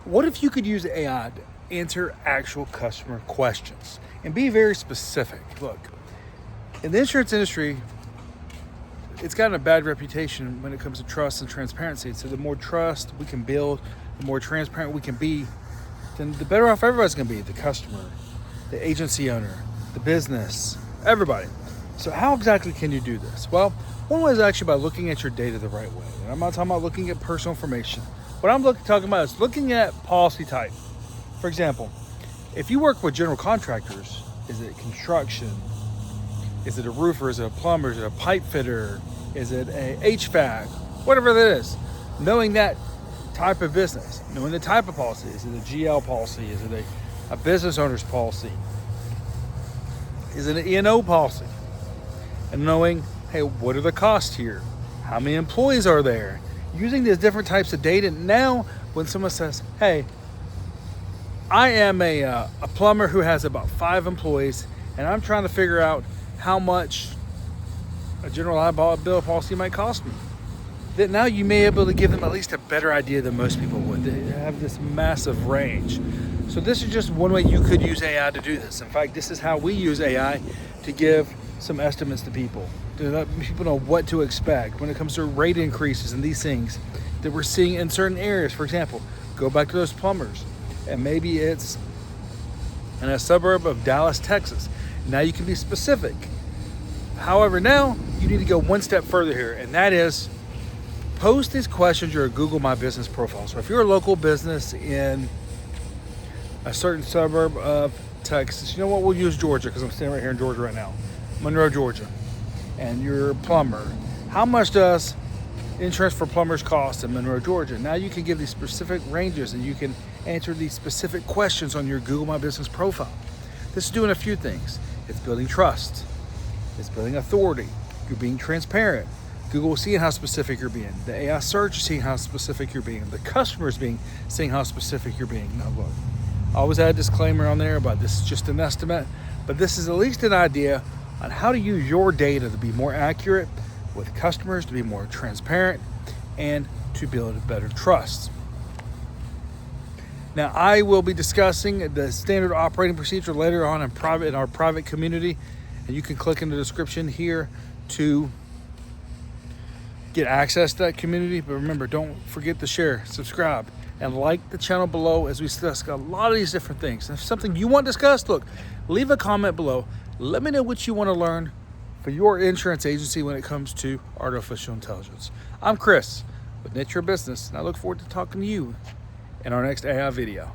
What if you could use AI to answer actual customer questions and be very specific? Look, in the insurance industry, it's gotten a bad reputation when it comes to trust and transparency. So the more trust we can build, the more transparent we can be, then the better off everybody's going to be. The customer, the agency owner, the business, everybody. So how exactly can you do this? Well, one way is actually by looking at your data the right way. And I'm not talking about looking at personal information. What I'm talking about is looking at policy type. For example, if you work with general contractors, is it construction? Is it a roofer? Is it a plumber? Is it a pipe fitter? Is it a HVAC? Whatever that is. Knowing that type of business, knowing the type of policy. Is it a GL policy? Is it a business owner's policy? Is it an E&O policy? And knowing, hey, what are the costs here? How many employees are there? Using these different types of data. Now, when someone says, hey, I am a plumber who has about 5 employees, and I'm trying to figure out how much a general liability policy might cost me, that now you may be able to give them at least a better idea than most people would. They have this massive range. So this is just one way you could use AI to do this. In fact, this is how we use AI to give some estimates to people, to let people know what to expect when it comes to rate increases and these things that we're seeing in certain areas. For example, go back to those plumbers, and maybe it's in a suburb of Dallas, Texas. Now you can be specific. However, now you need to go one step further here, and that is post these questions your Google My Business profile. So if you're a local business in a certain suburb of Texas, you know what, we'll use Georgia because I'm standing right here in Georgia right now, Monroe, Georgia, and you're a plumber. How much does insurance for plumbers cost in Monroe, Georgia? Now you can give these specific ranges and you can answer these specific questions on your Google My Business profile. This is doing a few things. It's building trust. It's building authority. You're being transparent. Google is seeing how specific you're being. The AI search is seeing how specific you're being. The customer is seeing how specific you're being. Now look, I always add a disclaimer on there about this is just an estimate, but this is at least an idea on how to use your data to be more accurate with customers, to be more transparent, and to build better trust. Now, I will be discussing the standard operating procedure later on in our private community, and you can click in the description here to get access to that community. But remember, don't forget to share, subscribe, and like the channel below as we discuss a lot of these different things. If something you want discussed, look, leave a comment below. Let me know what you want to learn for your insurance agency when it comes to artificial intelligence. I'm Chris with Niche Your Business, and I look forward to talking to you in our next AI video.